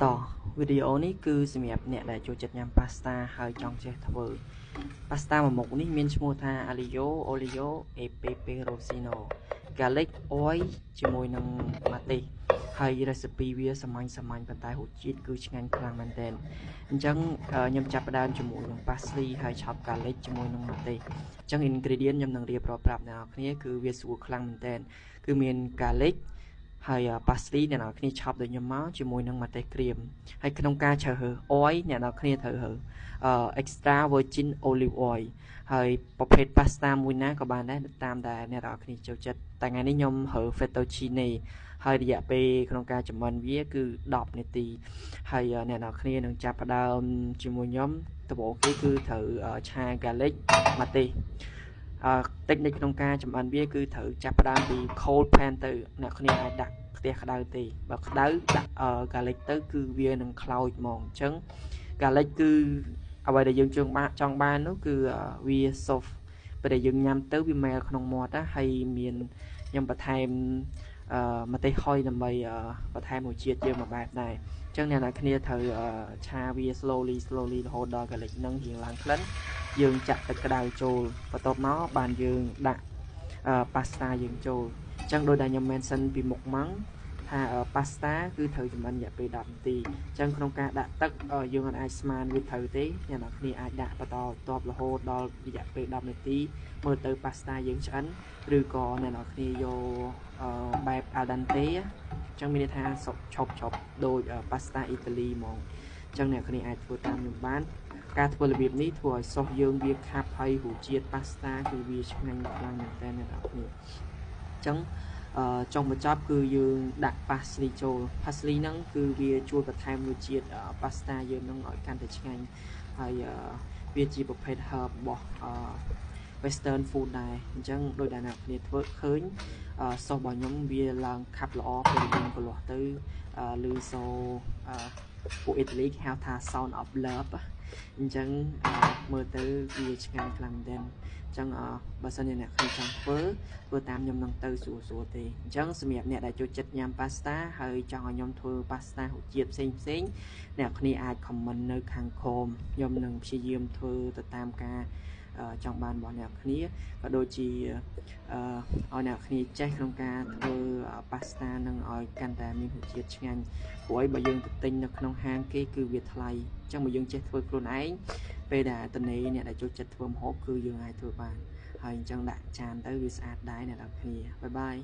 ต่อវីដេអូនេះគឺសម្រាប់អ្នកដែលចូលចិត្តញ៉ាំ pasta ហើយចង់ចេះធ្វើ pasta មួយមុខនេះមានឈ្មោះថា Aglio Olio e Pepe Rossino Garlic Oil ជាមួយនឹង Mate ហើយ recipe វាសាមញ្ញប៉ុន្តែរសជាតិគឺឆ្ងាញ់ខ្លាំងមែនទែនអញ្ចឹងខ្ញុំចាប់ផ្ដើមជាមួយនឹង parsley ហើយ chop garlic ជាមួយនឹង Mate អញ្ចឹង ingredient ខ្ញុំនឹងរៀបរាប់ប្រាប់អ្នកនរគ្នាគឺវាស្រួលខ្លាំងមែនទែនគឺមាន garlic ហើយ parsley អ្នកនរគ្នាឆប់ដូចខ្ញុំមកជាមួយនឹងម្ទេសក្រៀមហើយក្នុងការជ្រើសរើស oil អ្នកនរគ្នាត្រូវរើសextra virgin olive oil ហើយប្រភេទ pasta មួយណាក៏បានដែរតាមតែអ្នកនរគ្នាចូលចិត្តតែថ្ងៃនេះខ្ញុំរើ fettuccine ហើយរយៈពេលក្នុងការចម្អិនវាគឺ10នាទីហើយអ្នកនរគ្នានឹងចាប់ផ្ដើមជាមួយខ្ញុំដំបូងគេគឺត្រូវឆា garlic ម្ទេសtechnique ក្នុងការចម្អិនវាគឺត្រូវចាប់ផ្ដើមពី cold pan ទៅអ្នកគ្នាអាចដាក់ផ្ទះក្តៅទេបើក្តៅដាក់ garlic ទៅគឺវានឹងខ្លោចហ្មងអញ្ចឹង garlic គឺអ្វីដែលយើងចង់បាននោះគឺវា soft ពេលដែលយើងញ៉ាំទៅវាមែលក្នុងមាត់ណាហើយមានខ្ញុំបន្ថែមម្ទេសហុយដើម្បីបន្ថែមរសជាតិយើងមួយបែបដែរអញ្ចឹងអ្នកនរគ្នាត្រូវឆាវា slowly រហូតដល់ garlic នឹងរៀងឡើងក្លិនយើងចាក់ទឹកក្តៅចូលបន្ទាប់មកបានយើងដាក់ pasta យើងចូលអញ្ចឹងដោយដែលខ្ញុំ mention ពីមុខមកថា pasta គឺត្រូវចម្អិនរយៈពេល10នាទីអញ្ចឹងក្នុងការដាក់ទឹកយើងអាចស្មានវាត្រូវទេអ្នកនរគ្នាអាចដាក់បន្តបន្ទាប់រហូតដល់រយៈពេល10នាទីមើលទៅ pasta យើងឆ្អិនឬក៏អ្នកនរគ្នាយកបែប al dente អញ្ចឹងមានន័យថាសុកឈប់ដូច pasta អ៊ីតាលីហ្មងអញ្ចឹងអ្នកគ្នាអាចធ្វើតាមខ្ញុំបានការធ្វើរបៀបនេះធ្វើឲ្យsauceយើងវាខាប់ហើយរសជាតិ pasta គឺវាឆ្ងាញ់ខ្លាំងមែនតើអ្នកនរគ្នាអញ្ចឹងចុងបញ្ចប់គឺយើងដាក់ parsley ចូល parsley ហ្នឹងគឺវាជួយបន្ថែមរសជាតិ pasta យើងនឹងឲ្យកាន់តែឆ្ងាញ់ហើយវាជាប្រភេទ herb របស់ western food ដែរអញ្ចឹងដោយដែលអ្នកគ្នាធ្វើឃើញsauce របស់ខ្ញុំវាឡើងខាប់ល្អពេលយើងកន្លោះទៅឬសូពួកអ៊ីតាលីគេហៅថា sound of love អញ្ចឹងមើលទៅវាឆ្ងាញ់ខ្លាំងមែនទែនអញ្ចឹងបើសិនជាអ្នកចង់ធ្វើតាមខ្ញុំនឹងទៅស្រួលទេអញ្ចឹងសម្រាប់អ្នកដែលចូលចិត្តញ៉ាំ pasta ហើយចង់ឲ្យខ្ញុំធ្វើ pasta រសជាតិផ្សេងអ្នកគ្នាអាច comment នៅខាងក្រោមខ្ញុំនឹងព្យាយាមធ្វើទៅតាមការចង់បានរបស់អ្នកគ្នាក៏ដូចជាឲ្យអ្នកគ្នាចេះក្នុងការធ្វើ pasta នឹងឲ្យកាន់តែមានរសជាតិឆ្ងាញ់ព្រោះអីបើយើងទៅទិញនៅក្នុងហាងគេគឺវាថ្លៃអញ្ចឹងបើយើងចេះធ្វើខ្លួនឯងពេលដែលតនេអ្នកដែលចូលចិត្តធ្វើម្ហូបគឺយើងអាចធ្វើបានហើយអញ្ចឹងដាក់ចានទៅវាស្អាតដែរអ្នកនរគ្នាបាយបាយ